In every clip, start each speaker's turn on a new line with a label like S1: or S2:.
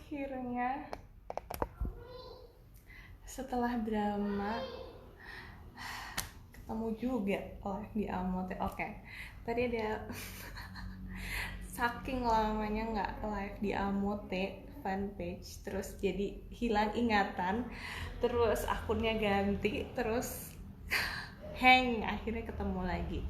S1: Akhirnya setelah drama ketemu juga live di Amote. Oke, tadi ada saking lamanya nggak live di Amote fanpage, terus jadi hilang ingatan, terus akunnya ganti, terus hang, akhirnya ketemu lagi.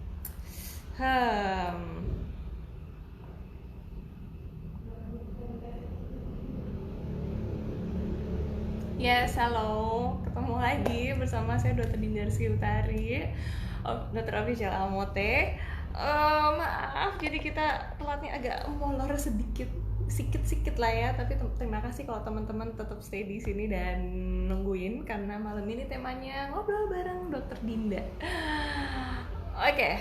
S1: Yes, halo, ketemu lagi bersama saya Dr. Dinda Rizky Utari, Dr. Official Amote. Maaf, jadi kita telatnya agak molor sedikit lah ya. Tapi terima kasih kalau teman-teman tetap stay di sini dan nungguin, karena malam ini temanya ngobrol bareng Dr. Dinda. Oke,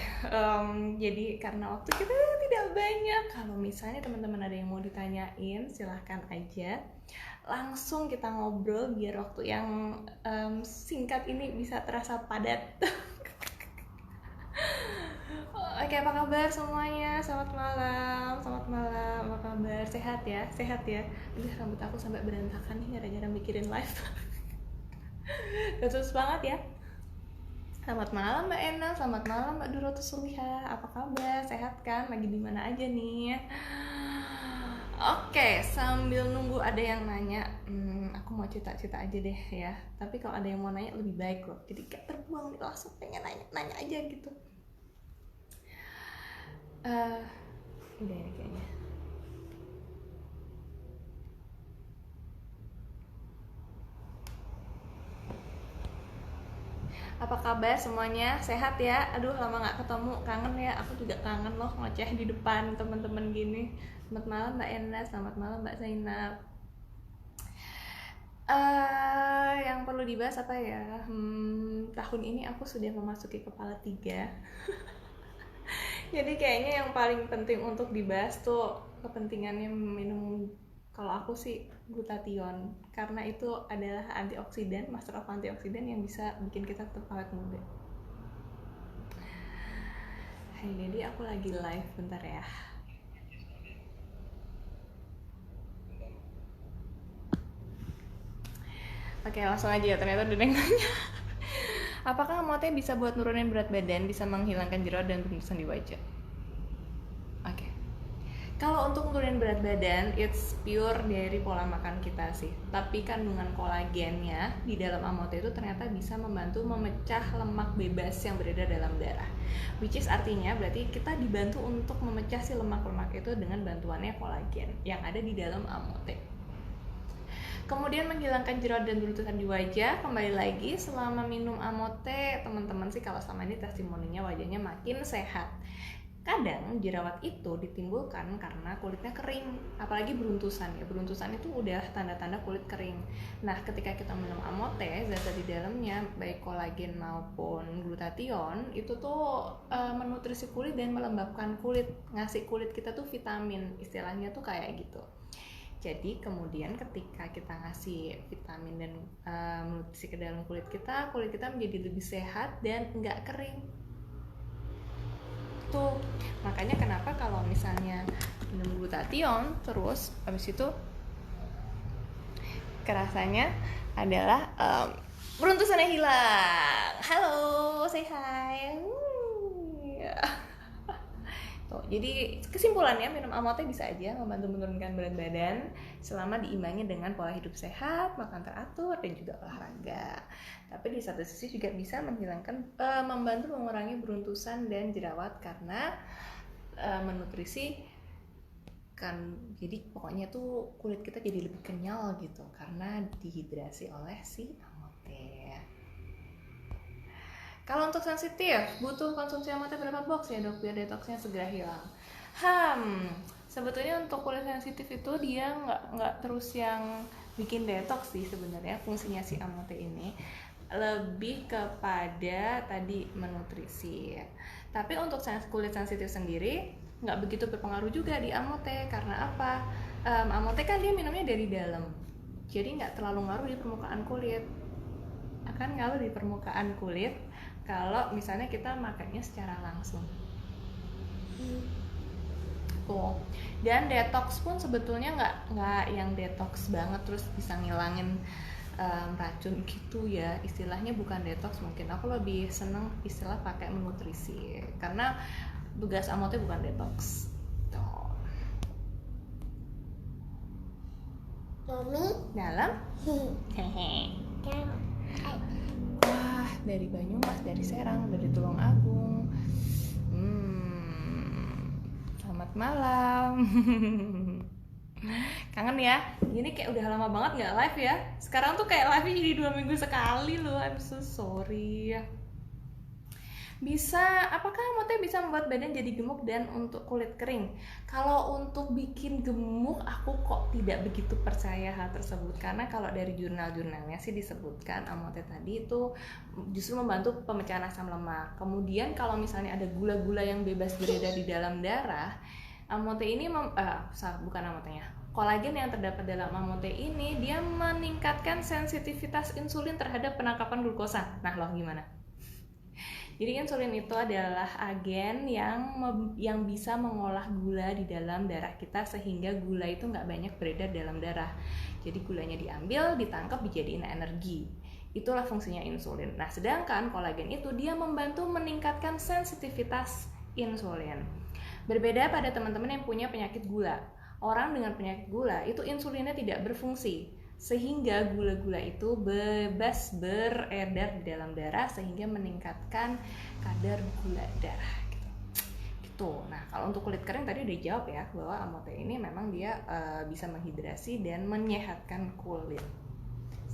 S1: jadi karena waktu kita tidak banyak, kalau misalnya teman-teman ada yang mau ditanyain, silahkan aja. Langsung kita ngobrol biar waktu yang singkat ini bisa terasa padat. Oke, apa kabar semuanya? Selamat malam, apa kabar? Sehat ya? Aduh, rambut aku sampai berantakan nih gara-gara mikirin live. Terus banget ya. Selamat malam Mbak Ena, selamat malam Mbak Duroto Suliha. Apa kabar? Sehat kan? Lagi di mana aja nih? Oke, sambil nunggu ada yang nanya, aku mau cerita-cerita aja deh ya. Tapi kalau ada yang mau nanya lebih baik loh. Jadi gak terbuang nih, langsung pengen nanya aja gitu. Udah ya kayaknya. Apa kabar semuanya? Sehat ya? Aduh, lama gak ketemu, kangen ya. Aku juga kangen loh ngoceh di depan teman-teman gini. Selamat malam Mbak Ena, selamat malam Mbak Zainab. Yang perlu dibahas apa ya? Tahun ini aku sudah memasuki kepala 3. Jadi kayaknya yang paling penting untuk dibahas tuh kepentingannya minum, kalau aku sih glutathione, karena itu adalah antioksidan, master of antioksidan yang bisa bikin kita tetap awet muda. Hai, jadi aku lagi live bentar ya. Oke, langsung aja ya, ternyata udah nanya. Apakah Amote bisa buat nurunin berat badan, bisa menghilangkan jerawat dan beruntusan di wajah? Oke. Kalau untuk nurunin berat badan, it's pure dari pola makan kita sih. Tapi kandungan kolagennya di dalam Amote itu ternyata bisa membantu memecah lemak bebas yang beredar dalam darah. Which is artinya berarti kita dibantu untuk memecah si lemak-lemak itu dengan bantuannya kolagen yang ada di dalam Amote. Kemudian menghilangkan jerawat dan beruntusan di wajah, kembali lagi selama minum Amote, teman-teman sih kalau selama ini testimoninya wajahnya makin sehat. Kadang jerawat itu ditimbulkan karena kulitnya kering, apalagi beruntusan ya. Beruntusan itu udah tanda-tanda kulit kering. Nah, ketika kita minum Amote, zat di dalamnya baik kolagen maupun glutathione itu tuh menutrisi kulit dan melembabkan kulit, ngasih kulit kita tuh vitamin, istilahnya tuh kayak gitu. Jadi kemudian ketika kita ngasih vitamin dan nutrisi ke dalam kulit kita menjadi lebih sehat dan nggak kering. Tuh, makanya kenapa kalau misalnya minum glutathione terus habis itu kerasanya adalah beruntusannya hilang. Halo, say hi. Tuh, jadi kesimpulannya minum Amote bisa aja membantu menurunkan berat badan selama diimbangi dengan pola hidup sehat, makan teratur, dan juga olahraga. Tapi di satu sisi juga bisa menghilangkan, membantu mengurangi beruntusan dan jerawat karena menutrisi kan. Jadi pokoknya tuh kulit kita jadi lebih kenyal gitu karena dihidrasi oleh si Amote. Kalau untuk sensitif, butuh konsumsi Amote berapa box ya dok biar detoxnya segera hilang? Sebetulnya untuk kulit sensitif itu dia nggak terus yang bikin detox sih sebenarnya. Fungsinya si Amote ini lebih kepada tadi menutrisi. Tapi untuk kulit sensitif sendiri nggak begitu berpengaruh juga di Amote. Karena apa? Amote kan dia minumnya dari dalam, jadi nggak terlalu ngaruh di permukaan kulit. Akan ngaruh di permukaan kulit kalau misalnya kita makannya secara langsung. tuh. Dan detox pun sebetulnya nggak yang detox banget terus bisa ngilangin racun gitu ya, istilahnya bukan detox, mungkin aku lebih seneng istilah pakai menutrisi karena tugas amotnya bukan detox tuh.
S2: Mami
S1: Dalam hehe. Wah, dari Banyumas, dari Serang, dari Tulung Agung. Selamat malam. Kangen ya? Ini kayak udah lama banget nggak live ya. Sekarang tuh kayak live jadi 2 minggu sekali loh. I'm so sorry. Apakah amotnya bisa membuat badan jadi gemuk dan untuk kulit kering? Kalau untuk bikin gemuk, aku kok tidak begitu percaya hal tersebut. Karena kalau dari jurnal-jurnalnya sih disebutkan amotnya tadi itu justru membantu pemecahan asam lemak. Kemudian kalau misalnya ada gula-gula yang bebas beredar di dalam darah, amote ini bukan amotenya. Kolagen yang terdapat dalam amote ini dia meningkatkan sensitivitas insulin terhadap penangkapan glukosa. Nah, loh gimana? Jadi insulin itu adalah agen yang bisa mengolah gula di dalam darah kita sehingga gula itu nggak banyak beredar dalam darah. Jadi gulanya diambil, ditangkap, dijadiin energi. Itulah fungsinya insulin. Nah, sedangkan kolagen itu dia membantu meningkatkan sensitivitas insulin. Berbeda pada teman-teman yang punya penyakit gula. Orang dengan penyakit gula itu insulinnya tidak berfungsi, sehingga gula-gula itu bebas beredar di dalam darah sehingga meningkatkan kadar gula darah gitu. Nah, kalau untuk kulit kering tadi udah jawab ya bahwa amote ini memang dia bisa menghidrasi dan menyehatkan kulit.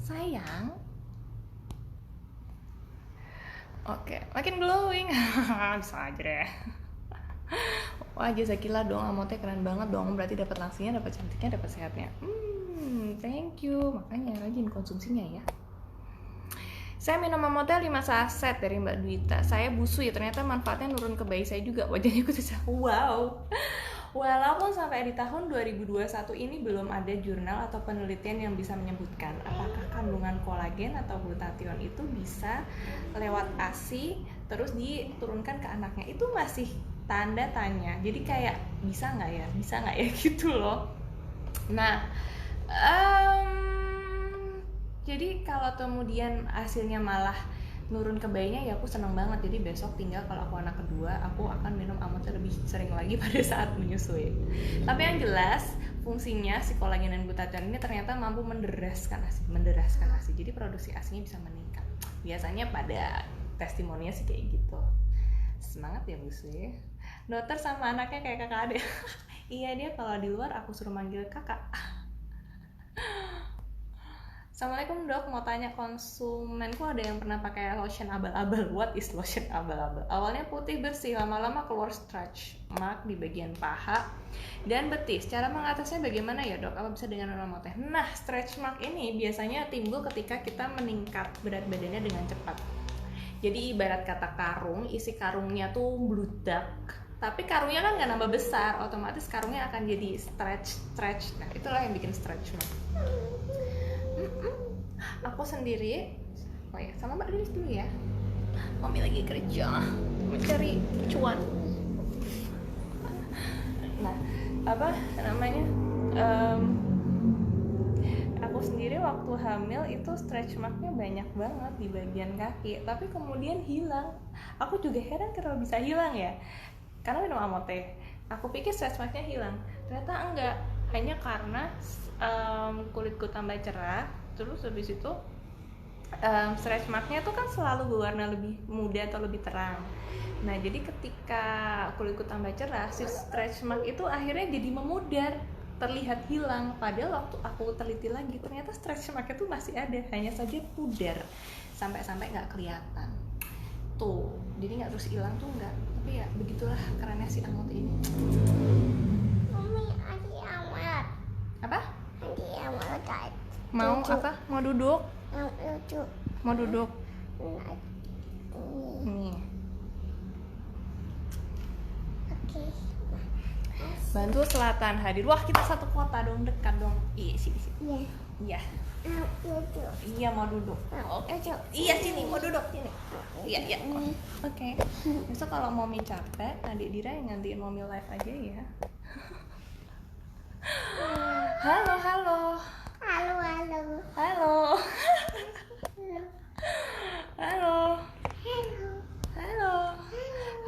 S1: Sayang. Oke, makin glowing. Bisa aja deh. Wah, jazakillah dong, amote keren banget dong. Berarti dapat langsingnya, dapat cantiknya, dapat sehatnya. Thank you, makanya rajin konsumsinya ya. Saya minum amote 5 saset dari Mbak Dwita. Saya busui, ternyata manfaatnya nurun ke bayi saya juga. Wajahnya kucecah. Wow. Walaupun sampai di tahun 2021 ini belum ada jurnal atau penelitian yang bisa menyebutkan apakah kandungan kolagen atau glutathione itu bisa lewat ASI terus diturunkan ke anaknya. Itu masih tanda tanya. Jadi kayak bisa nggak ya gitu loh. Nah, jadi kalau kemudian hasilnya malah nurun ke bayinya, ya aku seneng banget. Jadi besok tinggal kalau aku anak kedua, aku akan minum amote lebih sering lagi pada saat menyusui. Tapi yang jelas fungsinya si kolagen dan glutathione ini ternyata mampu menderaskan ASI. Jadi produksi ASInya bisa meningkat. Biasanya pada testimoninya sih kayak gitu. Semangat ya busui. Dokter sama anaknya kayak kakak adik. Iya, dia kalau di luar aku suruh manggil kakak. Assalamualaikum dok, mau tanya, konsumenku ada yang pernah pakai lotion abal-abal. What is lotion abal-abal? Awalnya putih bersih, lama-lama keluar stretch mark di bagian paha dan betis. Cara mengatasinya bagaimana ya dok? Apa bisa dengan minum amote? Nah, stretch mark ini biasanya timbul ketika kita meningkat berat badannya dengan cepat. Jadi ibarat kata karung, isi karungnya tuh bludak, tapi karungnya kan nggak nambah besar, otomatis karungnya akan jadi stretch. Nah, itulah yang bikin stretch mark. Aku sendiri, sama Mbak Dulis dulu ya. Mami lagi kerja, mencari cuan. Nah, aku sendiri waktu hamil itu stretch marknya banyak banget di bagian kaki, tapi kemudian hilang. Aku juga heran kenapa bisa hilang ya, karena minum amote. Aku pikir stretch marknya hilang, ternyata enggak, hanya karena kulitku tambah cerah. Terus habis itu stretch marknya tuh kan selalu berwarna lebih muda atau lebih terang. Nah, jadi ketika kulitku tambah cerah, si stretch mark itu akhirnya jadi memudar, terlihat hilang. Padahal waktu aku teliti lagi, ternyata stretch mark itu masih ada, hanya saja pudar, sampai-sampai nggak kelihatan. Tuh, jadi nggak terus hilang tuh nggak. Tapi ya begitulah kerennya si amote ini.
S2: Mami, adik amat.
S1: Apa?
S2: Adik amat.
S1: Mau
S2: Lucu.
S1: apa? Mau duduk?
S2: Lucu.
S1: Mau duduk? Nih.
S2: Oke.
S1: Bantul Selatan hadir. Wah, kita satu kota dong, dekat dong. Iya, sini.
S2: Iya.
S1: Iya.
S2: Lucu.
S1: Iya, mau duduk.
S2: Oke.
S1: Iya, sini, mau duduk sini. Iya. Oke. Besok kalau Mami capek, Adik Dira yang gantiin Mami live aja ya. Halo, halo.
S2: Halo, halo.
S1: Halo.
S2: Halo.
S1: Halo.
S2: Halo.
S1: Halo.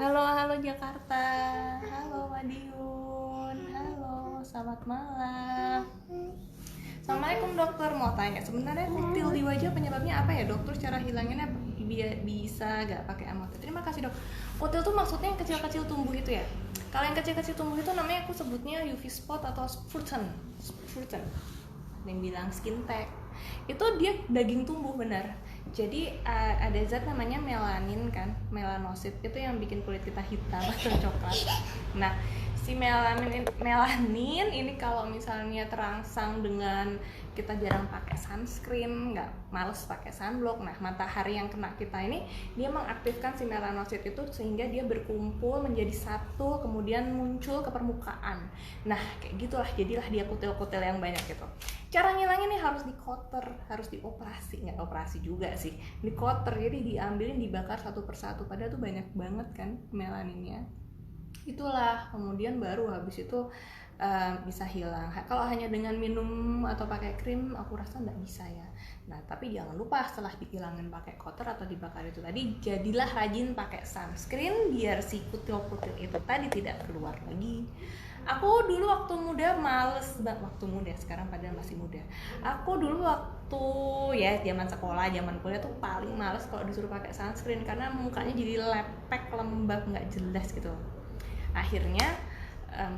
S1: Halo, halo Jakarta. Halo Madiun. Halo, selamat malam. Assalamualaikum dokter, mau tanya sebenarnya kutil di wajah penyebabnya apa ya dokter? Cara hilanginnya bisa gak pakai amote? Terima kasih dok. Kutil tuh maksudnya yang kecil-kecil tumbuh itu ya? Kalau yang kecil-kecil tumbuh itu namanya aku sebutnya UV spot atau Spruten. Ada yang bilang skin tag. Itu dia daging tumbuh benar. Jadi ada zat namanya melanin kan, melanosit itu yang bikin kulit kita hitam atau coklat. Nah, si melanin ini kalau misalnya terangsang dengan kita jarang pakai sunscreen, nggak males pakai sunblock, nah matahari yang kena kita ini dia mengaktifkan si melanosit itu sehingga dia berkumpul menjadi satu kemudian muncul ke permukaan. Nah kayak gitulah, jadilah dia kutil-kutil yang banyak gitu. Cara ngilangin nih harus di cutter, harus dioperasi, nggak operasi juga sih, di cutter, jadi diambilin dibakar satu persatu, padahal tuh banyak banget kan melaninnya. Itulah kemudian baru habis itu bisa hilang. Kalau hanya dengan minum atau pakai krim aku rasa nggak bisa ya. Nah tapi jangan lupa setelah dihilangin pakai cutter atau dibakar itu tadi, jadilah rajin pakai sunscreen biar si kutil-kutil itu tadi tidak keluar lagi. Aku dulu waktu muda males banget, waktu muda, sekarang padahal masih muda. Aku dulu waktu ya zaman sekolah, zaman kuliah tuh paling males kalau disuruh pakai sunscreen karena mukanya jadi lepek, lembab, nggak jelas gitu. Akhirnya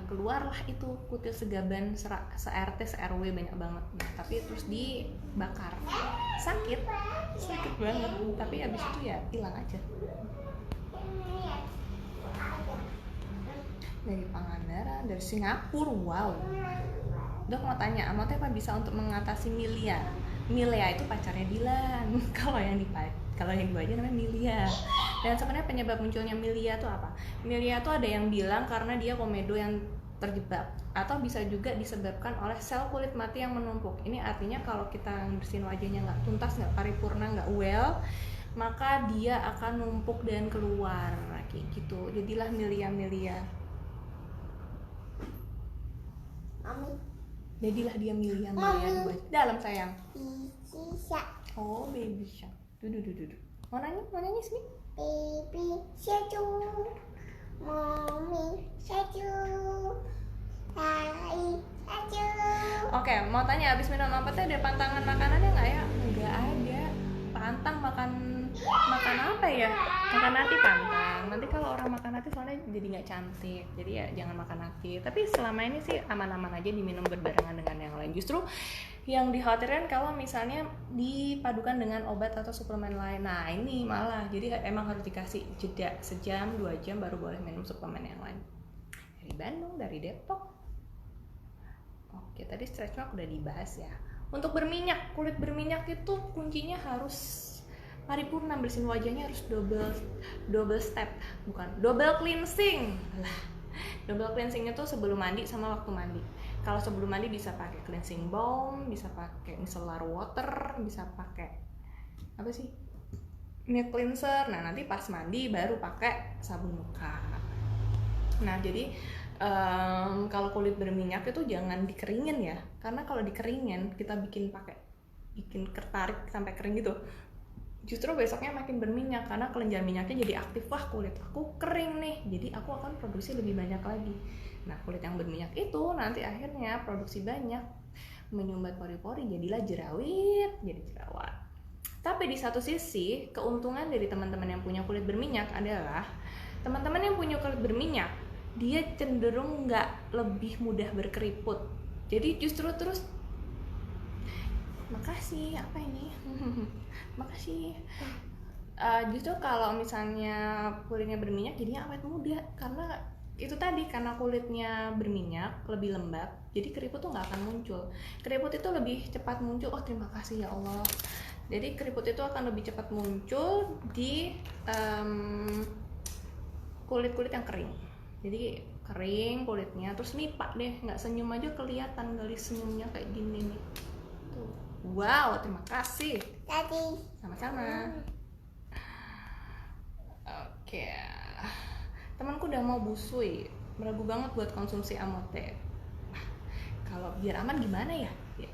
S1: keluarlah itu kutil segaban se-RT se-RW banyak banget. Nah, tapi terus dibakar, sakit banget, tapi abis itu ya hilang aja. Dari Pangandaran, dari Singapura. Wow. Dok mau tanya, amote apa bisa untuk mengatasi milia? Milia itu pacarnya Dilan. Kalau yang di wajah namanya milia. Dan sebenarnya penyebab munculnya milia itu apa? Milia itu ada yang bilang karena dia komedo yang terjebak, atau bisa juga disebabkan oleh sel kulit mati yang menumpuk. Ini artinya kalau kita bersihin wajahnya nggak tuntas, nggak paripurna, nggak well, maka dia akan numpuk dan keluar kayak gitu. Jadilah milia. Jadilah dia milia buat dalam sayang.
S2: Bisa.
S1: Oh baby shark. Dudu. Mau nanya sini.
S2: Baby satu. Mommy satu. Hai satu.
S1: Oke, mau tanya abis minum apa teh ada pantangan makanannya nggak ya? Nggak ada. Pantang makan apa ya? Makan nasi pantang. Nanti kalau orang makan nasi soalnya jadi nggak cantik. Jadi ya jangan makan nasi. Tapi selama ini sih aman-aman aja diminum berbarengan dengan yang lain. Justru yang dikhawatirkan kalau misalnya dipadukan dengan obat atau suplemen lain. Nah ini malah jadi emang harus dikasih jeda sejam 2 jam baru boleh minum suplemen yang lain. Dari Bandung, dari Depok. Oke, tadi stretch mark udah dibahas ya. Untuk berminyak, kulit berminyak itu kuncinya harus paripurna, bersihin wajahnya harus double step, bukan double cleansing. Lah, double cleansing itu sebelum mandi sama waktu mandi. Kalau sebelum mandi bisa pakai cleansing balm, bisa pakai micellar water, bisa pakai apa sih? Milk cleanser. Nah, nanti pas mandi baru pakai sabun muka. Nah, jadi kalau kulit berminyak itu jangan dikeringin ya, karena kalau dikeringin kita bikin kertarik sampai kering gitu, justru besoknya makin berminyak karena kelenjar minyaknya jadi aktif. Wah kulit aku kering nih, jadi aku akan produksi lebih banyak lagi. Nah kulit yang berminyak itu nanti akhirnya produksi banyak, menyumbat pori-pori, jadilah jerawat, jadi jerawat. Tapi di satu sisi keuntungan dari teman-teman yang punya kulit berminyak adalah teman-teman yang punya kulit berminyak dia cenderung nggak lebih mudah berkeriput. Jadi justru terus makasih apa ini makasih justru kalau misalnya kulitnya berminyak jadinya awet muda, karena itu tadi, karena kulitnya berminyak lebih lembab jadi keriput tuh nggak akan muncul. Keriput itu lebih cepat muncul. Oh terima kasih ya Allah. Jadi keriput itu akan lebih cepat muncul di kulit-kulit yang kering. Jadi kering kulitnya, terus nih pak deh, nggak senyum aja kelihatan garis senyumnya kayak gini nih. Tuh. Wow, terima kasih.
S2: Tadi.
S1: Sama-sama. Oke. Temanku udah mau busui, beragu banget buat konsumsi amote. kalau biar aman gimana ya?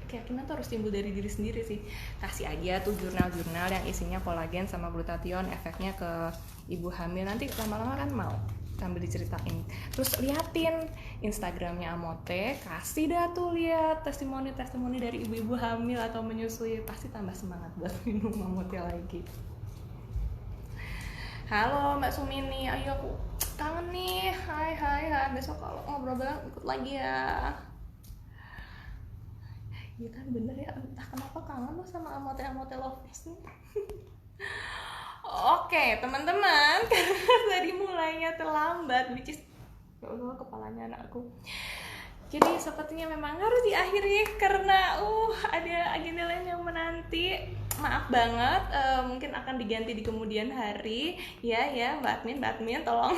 S1: Keyakinan tuh harus timbul dari diri sendiri sih. Kasih aja tuh jurnal-jurnal yang isinya kolagen sama glutathione, efeknya ke ibu hamil, nanti lama-lama kan mau sambil diceritain. Terus liatin Instagramnya Amote, kasih dah tuh lihat testimoni dari ibu-ibu hamil atau menyusui, pasti tambah semangat buat minum Amote lagi. Halo Mbak Sumini, ayo aku kangen nih. Hai, besok kalau ngobrol bareng ikut lagi ya. Iya kan bener ya, entah kenapa kangen lo sama Amote Loveless nih. Oke teman-teman, karena tadi mulainya terlambat, which is ya Allah kepalanya anakku. Jadi sepertinya memang harus diakhiri karena ada agenda lain yang menanti. Maaf banget, mungkin akan diganti di kemudian hari. Ya Mbak Admin tolong.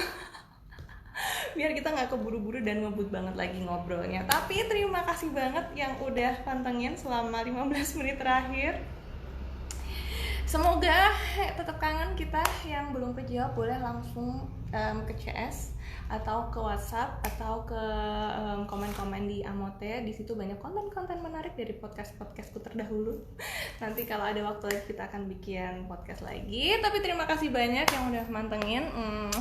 S1: Biar kita nggak keburu-buru dan ngebut banget lagi ngobrolnya. Tapi terima kasih banget yang udah pantengin selama 15 menit terakhir. Semoga tetap kangen kita. Yang belum kejawab boleh langsung ke CS atau ke WhatsApp atau ke komen-komen di Amote. Di situ banyak konten-konten menarik dari podcastku terdahulu. Nanti kalau ada waktu lagi kita akan bikin podcast lagi. Tapi terima kasih banyak yang udah mantengin.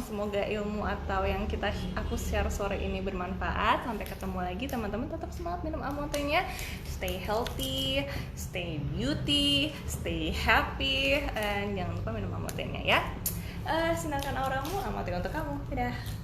S1: Semoga ilmu atau yang aku share sore ini bermanfaat. Sampai ketemu lagi teman-teman, tetap semangat minum Amotenya. Stay healthy, stay beauty, stay happy, and jangan lupa minum Amotenya ya. Sinarkan auramu, Amote untuk kamu. Dadah.